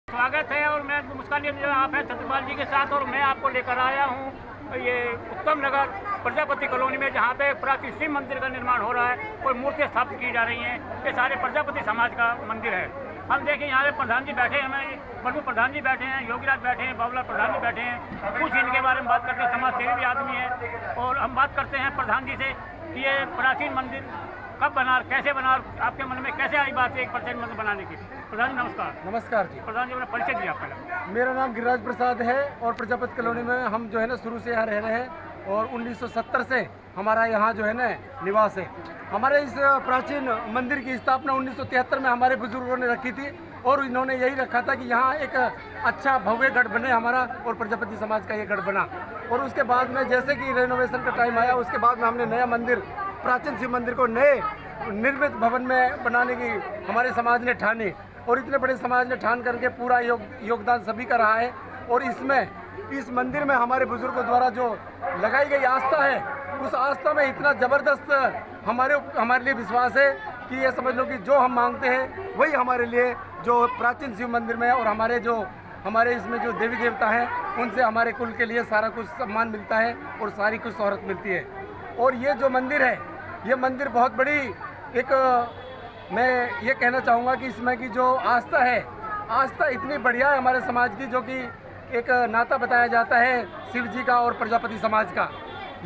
स्वागत है और मैं मुस्कान आप हैं सत्यपाल जी के साथ और मैं आपको लेकर आया हूँ ये उत्तम नगर प्रजापति कॉलोनी में, जहाँ पे प्राचीन शिव मंदिर का निर्माण हो रहा है और मूर्तियाँ स्थापित की जा रही हैं। ये सारे प्रजापति समाज का मंदिर है। हम देखें यहाँ पे प्रधान जी बैठे हैं, हमें प्रभु प्रधान जी बैठे हैं, योगीराज बैठे हैं, बाबूलाल प्रधान जी बैठे हैं। कुछ इनके बारे में बात करते हैं, समाज सेवी भी आदमी है। और हम बात करते हैं प्रधान जी से कि ये प्राचीन मंदिर कब बना, कैसे बना, आपके मन में कैसे आई बात है एक प्राचीन मंदिर बनाने की। प्रधान जी नमस्कार। नमस्कार जी। प्रधान जी अपना परिचय दिया आपका। मेरा नाम गिरिराज प्रसाद है और प्रजापति कॉलोनी में हम जो है ना शुरू से यहाँ रह रहे हैं और 1970 से हमारा यहाँ जो है ना निवास है। हमारे इस प्राचीन मंदिर की स्थापना 1973 में हमारे बुजुर्गों ने रखी थी और इन्होंने यही रखा था कि यहाँ एक अच्छा भव्य गढ़ बने हमारा, और प्रजापति समाज का ये गढ़ बना। और उसके बाद में जैसे कि रेनोवेशन का टाइम आया, उसके बाद में हमने नया मंदिर, प्राचीन शिव मंदिर को नए निर्मित भवन में बनाने की हमारे समाज ने ठानी, और इतने बड़े समाज ने ठान करके पूरा योगदान सभी का रहा है। और इस मंदिर में हमारे बुजुर्गों द्वारा जो लगाई गई आस्था है, उस आस्था में इतना ज़बरदस्त हमारे लिए विश्वास है कि ये समझ लो कि जो हम मांगते हैं वही हमारे लिए जो प्राचीन शिव मंदिर में, और हमारे इसमें जो देवी देवता हैं उनसे हमारे कुल के लिए सारा कुछ सम्मान मिलता है और सारी कुछ शोहरत मिलती है। और ये जो मंदिर है, ये मंदिर बहुत बड़ी मैं ये कहना चाहूँगा कि इसमें की जो आस्था है, आस्था इतनी बढ़िया है हमारे समाज की, जो कि एक नाता बताया जाता है शिव जी का और प्रजापति समाज का।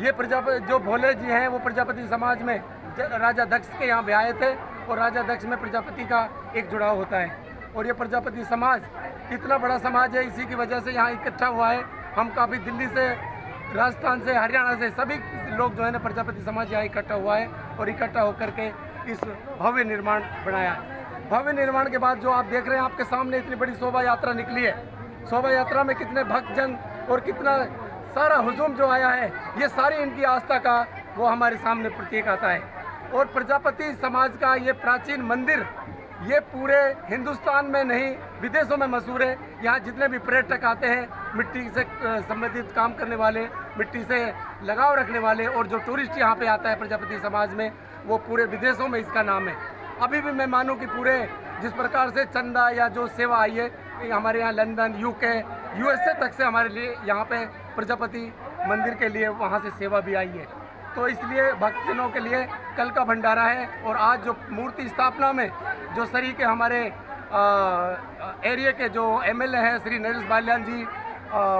ये जो भोले जी हैं वो प्रजापति समाज में राजा दक्ष के यहाँ ब्याहे थे, और राजा दक्ष में प्रजापति का एक जुड़ाव होता है। और ये प्रजापति समाज इतना बड़ा समाज है, इसी की वजह से यहाँ इकट्ठा हुआ है। हम काफ़ी दिल्ली से, राजस्थान से, हरियाणा से सभी लोग जो है ना प्रजापति समाज यहाँ इकट्ठा हुआ है, और इकट्ठा होकर के इस भव्य निर्माण बनाया है। भव्य निर्माण के बाद जो आप देख रहे हैं, आपके सामने इतनी बड़ी शोभा यात्रा निकली है। शोभा यात्रा में कितने भक्तजन और कितना सारा हुजूम जो आया है, ये सारी इनकी आस्था का वो हमारे सामने प्रतीक आता है। और प्रजापति समाज का ये प्राचीन मंदिर ये पूरे हिंदुस्तान में नहीं विदेशों में मशहूर है। यहाँ जितने भी पर्यटक आते हैं, मिट्टी से संबंधित काम करने वाले, मिट्टी से लगाव रखने वाले, और जो टूरिस्ट यहाँ पे आता है प्रजापति समाज में, वो पूरे विदेशों में इसका नाम है। अभी भी मैं मानूँ कि पूरे जिस प्रकार से चंदा या जो सेवा आई है हमारे यहाँ लंदन, यूके, यूएसए तक से हमारे लिए यहाँ पे प्रजापति मंदिर के लिए वहाँ से सेवा भी आई है। तो इसलिए भक्तजनों के लिए कल का भंडारा है। और आज जो मूर्ति स्थापना में जो सरी के हमारे एरिया के जो एमएलए हैं श्री नरेश बाल्यान जी,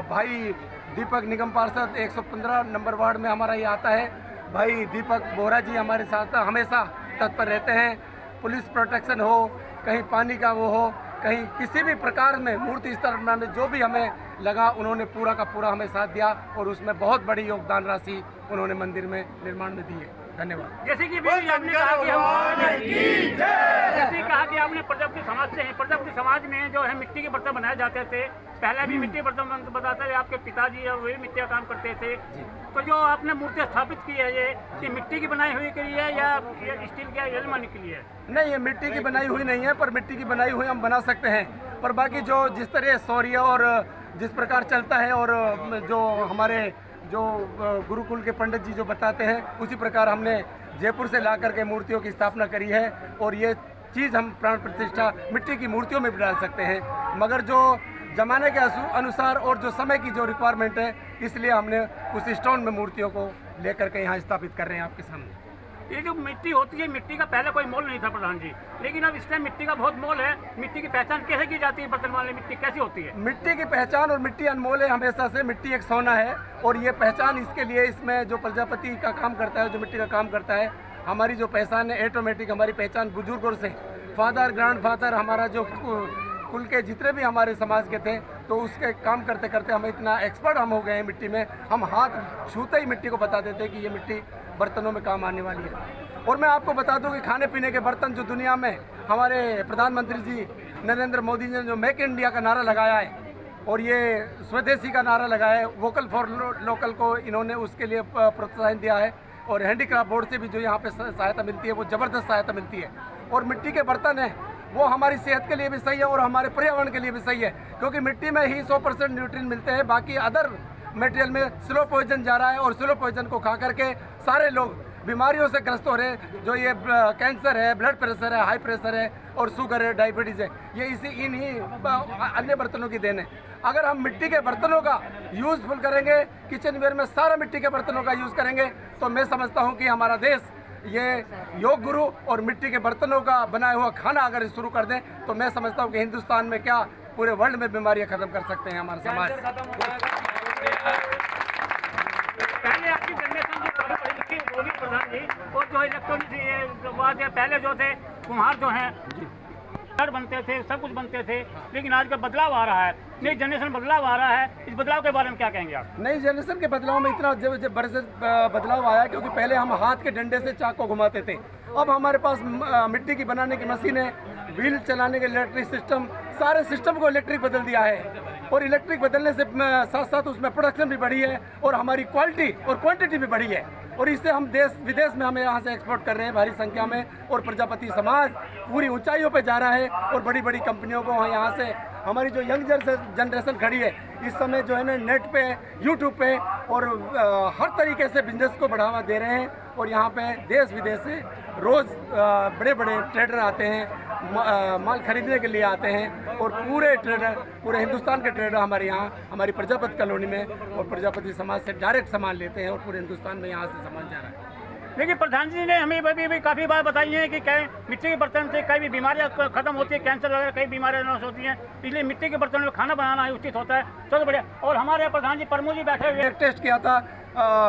भाई दीपक निगम पार्षद 115 नंबर वार्ड में हमारा ये आता है, भाई दीपक बोरा जी हमारे साथ हमेशा तत्पर रहते हैं। पुलिस प्रोटेक्शन हो, कहीं पानी का वो हो, कहीं किसी भी प्रकार में मूर्ति स्थापना में जो भी हमें लगा उन्होंने पूरा का पूरा हमें साथ दिया, और उसमें बहुत बड़ी योगदान राशि उन्होंने मंदिर में निर्माण में दी है। धन्यवाद। जैसे कि आपने कहा कि आपने प्रजापति समाज से हैं। प्रजापति समाज में जो है मिट्टी के बर्तन बनाए जाते थे, पहले भी मिट्टी के बर्तन बताते थे, आपके पिताजी और वही मिट्टी का काम करते थे। तो जो आपने मूर्ति स्थापित की है ये मिट्टी की बनाई हुई के लिए या स्टील की एल्युमिनियम के लिए? नहीं, ये मिट्टी की बनाई हुई नहीं है, पर मिट्टी की बनाई हुई हम बना सकते हैं। पर बाकी जो जिस तरह शौर्य और जिस प्रकार चलता है और जो हमारे जो गुरुकुल के पंडित जी जो बताते हैं, उसी प्रकार हमने जयपुर से ला करके मूर्तियों की स्थापना करी है। और ये चीज़ हम प्राण प्रतिष्ठा मिट्टी की मूर्तियों में भी डाल सकते हैं, मगर जो ज़माने के अनुसार और जो समय की जो रिक्वायरमेंट है, इसलिए हमने उस स्टोन में मूर्तियों को लेकर के यहाँ स्थापित कर रहे हैं आपके सामने। ये जो मिट्टी होती है, मिट्टी का पहले कोई मोल नहीं था प्रधान जी, लेकिन अब इस टाइम मिट्टी का बहुत मोल है। मिट्टी की पहचान कैसे की जाती है? बर्तन वाली मिट्टी कैसी होती है? मिट्टी की पहचान और मिट्टी अनमोल है हमेशा से। मिट्टी एक सोना है, और ये पहचान इसके लिए इसमें जो प्रजापति का काम करता है, जो मिट्टी का काम करता है, हमारी जो पहचान है ऑटोमेटिक, हमारी पहचान बुजुर्गों से फादर ग्रैंड फादर हमारा जो कुल के जितने भी हमारे समाज के थे, तो उसके काम करते करते हम इतना एक्सपर्ट हम हो गए हैं मिट्टी में। हम हाथ छूते ही मिट्टी को बता देते हैं कि ये मिट्टी बर्तनों में काम आने वाली है। और मैं आपको बता दूं कि खाने पीने के बर्तन जो दुनिया में हमारे प्रधानमंत्री जी नरेंद्र मोदी जी ने जो मेक इन इंडिया का नारा लगाया है, और ये स्वदेशी का नारा लगाया है, वोकल फॉर लोकल को इन्होंने उसके लिए प्रोत्साहन दिया है। और हैंडीक्राफ्ट बोर्ड से भी जो यहाँ पे सहायता मिलती है, वो ज़बरदस्त सहायता मिलती है। और मिट्टी के बर्तन हैं वो हमारी सेहत के लिए भी सही है और हमारे पर्यावरण के लिए भी सही है, क्योंकि मिट्टी में ही 100% न्यूट्रिएंट मिलते हैं। बाकी अदर मटेरियल में स्लो पॉइजन जा रहा है, और स्लो पॉइजन को खा करके सारे लोग बीमारियों से ग्रस्त हो रहे हैं। जो ये कैंसर है, ब्लड प्रेशर है, हाई प्रेशर है, और शुगर है, डायबिटीज़ है, ये इन्हीं अन्य बर्तनों की देन है। अगर हम मिट्टी के बर्तनों का यूज़फुल करेंगे, किचन वेयर में सारा मिट्टी के बर्तनों का यूज़ करेंगे, तो मैं समझता हूँ कि हमारा देश ये योग गुरु और मिट्टी के बर्तनों का बनाया हुआ खाना अगर शुरू कर दें, तो मैं समझता हूँ कि हिंदुस्तान में क्या पूरे वर्ल्ड में बीमारियाँ ख़त्म कर सकते हैं हमारा समाज। पहले आपकी जनरेशन जो पढ़ी लिखी होगी प्रधान जी, और जो इलेक्ट्रॉनिक पहले जो थे कुम्हार जो हैं घर बनते थे, सब कुछ बनते थे, लेकिन आज का बदलाव आ रहा है, नई जनरेशन बदलाव आ रहा है। इस बदलाव के बारे में क्या कहेंगे आप? नई जनरेशन के बदलाव में इतना जबरदस्त बदलाव आया, क्योंकि पहले हम हाथ के डंडे से चाक को घुमाते थे। अब हमारे पास मिट्टी की बनाने की मशीन है, व्हील चलाने के इलेक्ट्रिक सिस्टम, सारे सिस्टम को इलेक्ट्रिक बदल दिया है। और इलेक्ट्रिक बदलने से साथ साथ उसमें प्रोडक्शन भी बढ़ी है, और हमारी क्वालिटी और क्वांटिटी भी बढ़ी है। और इससे हम देश विदेश में हमें यहाँ से एक्सपोर्ट कर रहे हैं भारी संख्या में। और प्रजापति समाज पूरी ऊंचाइयों पे जा रहा है, और बड़ी बड़ी कंपनियों को यहाँ से हमारी जो यंग जनरेशन खड़ी है इस समय जो है ना नेट पे, यूट्यूब पे और हर तरीके से बिजनेस को बढ़ावा दे रहे हैं। और यहाँ पे देश विदेश से रोज़ बड़े बड़े ट्रेडर आते हैं, माल खरीदने के लिए आते हैं। और पूरे ट्रेडर, पूरे हिंदुस्तान के ट्रेडर हमारे यहाँ हमारी प्रजापति कॉलोनी में और प्रजापति समाज से डायरेक्ट सामान लेते हैं, और पूरे हिंदुस्तान में यहाँ से सामान जा रहा है। लेकिन प्रधान जी ने हमें भी काफ़ी बार बताई है कि कई मिट्टी के बर्तन से कई भी बीमारियाँ खत्म होती है, कैंसर वगैरह कई बीमारियाँ नष्ट होती हैं, इसलिए मिट्टी के बर्तनों में खाना बनाना ही उचित होता है। चलो बढ़िया। और हमारे प्रधान जी प्रमुख जी बैठे हुए, एक टेस्ट किया था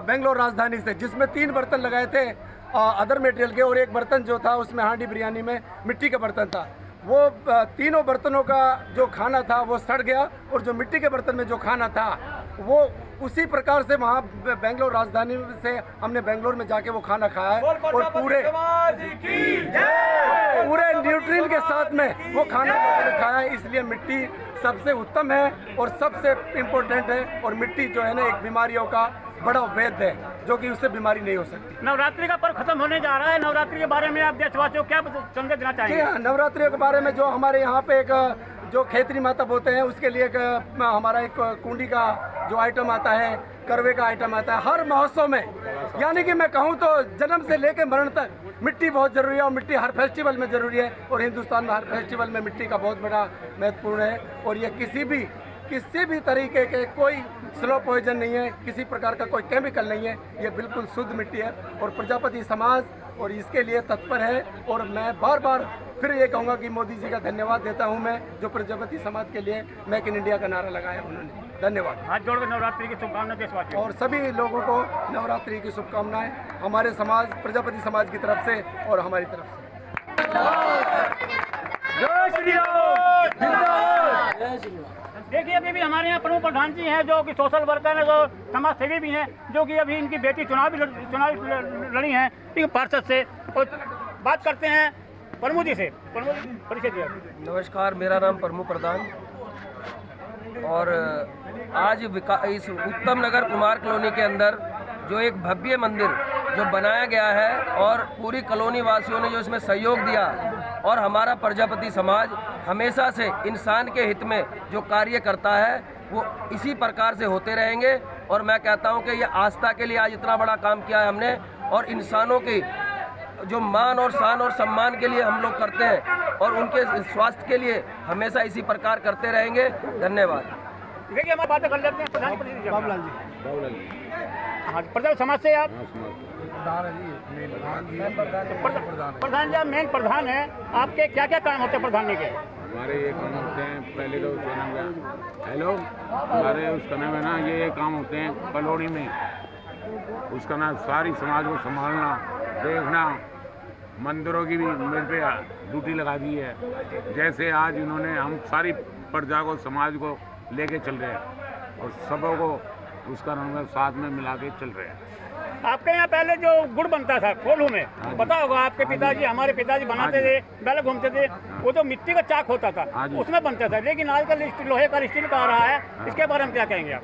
बेंगलोर राजधानी से, जिसमें 3 बर्तन लगाए थे अदर मटेरियल के, और एक बर्तन जो था उसमें हांडी बिरयानी में मिट्टी का बर्तन था। वो तीनों बर्तनों का जो खाना था वो सड़ गया, और जो मिट्टी के बर्तन में जो खाना था वो उसी प्रकार से वहाँ बेंगलोर राजधानी से हमने बेंगलोर में जाके वो खाना खाया है, और पूरे न्यूट्रिएंट के साथ में वो खाना खाया है। इसलिए मिट्टी सबसे उत्तम है और सबसे इम्पोर्टेंट है। और मिट्टी जो है ना एक बीमारियों का बड़ा वैद्य है, जो कि उससे बीमारी नहीं हो सकती। नवरात्रि का पर्व खत्म होने जा रहा है, नवरात्रि के बारे में आप देशवासियों को क्या संदेश देना जी चाहेंगे? हाँ, नवरात्रि के बारे में जो हमारे यहाँ पे एक जो खेतरी माता बोलते हैं, उसके लिए एक हमारा एक कुंडी का जो आइटम आता है, करवे का आइटम आता है हर महोत्सव में। यानी कि मैं कहूँ तो जन्म से लेकर मरण तक मिट्टी बहुत ज़रूरी है, और मिट्टी हर फेस्टिवल में ज़रूरी है, और हिंदुस्तान में हर फेस्टिवल में मिट्टी का बहुत बड़ा महत्वपूर्ण है। और ये किसी भी तरीके के कोई स्लो पॉइजन नहीं है, किसी प्रकार का कोई केमिकल नहीं है, ये बिल्कुल शुद्ध मिट्टी है। और प्रजापति समाज और इसके लिए तत्पर है, और मैं बार बार फिर ये कहूँगा कि मोदी जी का धन्यवाद देता हूँ मैं, जो प्रजापति समाज के लिए मेक इन इंडिया का नारा लगाया उन्होंने। धन्यवाद। हाथ जोड़कर नवरात्रि की शुभकामनाएं देशवासियों और सभी लोगों को नवरात्रि की शुभकामनाएं हमारे समाज प्रजापति समाज की तरफ से और हमारी तरफ से। जय श्री राम। देखिए अभी भी हमारे यहाँ प्रमुख प्रधान जी हैं, जो कि सोशल वर्कर हैं, जो समाज सेवी भी हैं, जो कि अभी इनकी बेटी चुनाव लड़ी हैं, ठीक है, पार्षद से। और बात करते हैं प्रमु जी से। प्रमु जी परिचय दिया। नमस्कार, मेरा नाम प्रमु प्रधान, और आज इस उत्तम नगर कुमार कॉलोनी के अंदर जो एक भव्य मंदिर जो बनाया गया है, और पूरी कॉलोनी वासियों ने जो इसमें सहयोग दिया, और हमारा प्रजापति समाज हमेशा से इंसान के हित में जो कार्य करता है वो इसी प्रकार से होते रहेंगे। और मैं कहता हूं कि ये आस्था के लिए आज इतना बड़ा काम किया है हमने, और इंसानों की जो मान और शान और सम्मान के लिए हम लोग करते हैं, और उनके स्वास्थ्य के लिए हमेशा इसी प्रकार करते रहेंगे। धन्यवाद। देखिए हम बातें कर लेते हैं प्रधान बाबूलाल जी। हाँ, प्रजा समाज से आप प्रधान जी, आप मेन प्रधान हैं, आपके क्या क्या काम होते हैं प्रधान के? हमारे ये काम होते हैं, पहले तो उसका नाम क्या, हेलो, हमारे उसका नाम है ना, ये काम होते हैं कॉलोनी में, उसका नाम सारी समाज को संभालना, देखना, मंदिरों की भी मेरे पे ड्यूटी लगा दी है। जैसे आज इन्होंने हम सारी प्रजा को समाज को लेके चल रहे हैं, और सबों को उसका नाम साथ में मिला के चल रहे हैं। आपके यहाँ पहले जो गुड़ बनता था कोल्हू में, पता होगा आपके पिताजी, हमारे पिताजी बनाते थे, पहले घूमते थे, वो जो मिट्टी का चाक होता था उसमें बनता था, लेकिन आजकल लोहे का स्टील का आ रहा है, इसके बारे में क्या कहेंगे आप?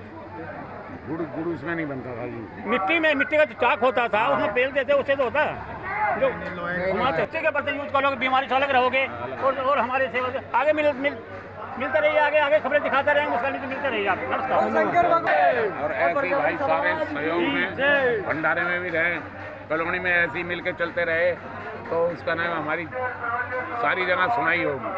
गुड़ उसमें नहीं बनता था जी, मिट्टी का जो चाक होता था उसमें पेलते थे, उससे तो होता है जो हमारे के बर्तन यूज करोगे बीमारी से अलग रहोगे। और हमारे सेवा आगे मिलते रहिए, आगे खबरें दिखाते रहेंगे, मुस्कान से मिलते रहिए आप। नमस्कार। और ऐसे ही भाई सारे सहयोग में भंडारे में भी रहे, कॉलोनी में ऐसे ही मिल के चलते रहे, तो उसका नाम हमारी सारी जगह सुनाई होगी।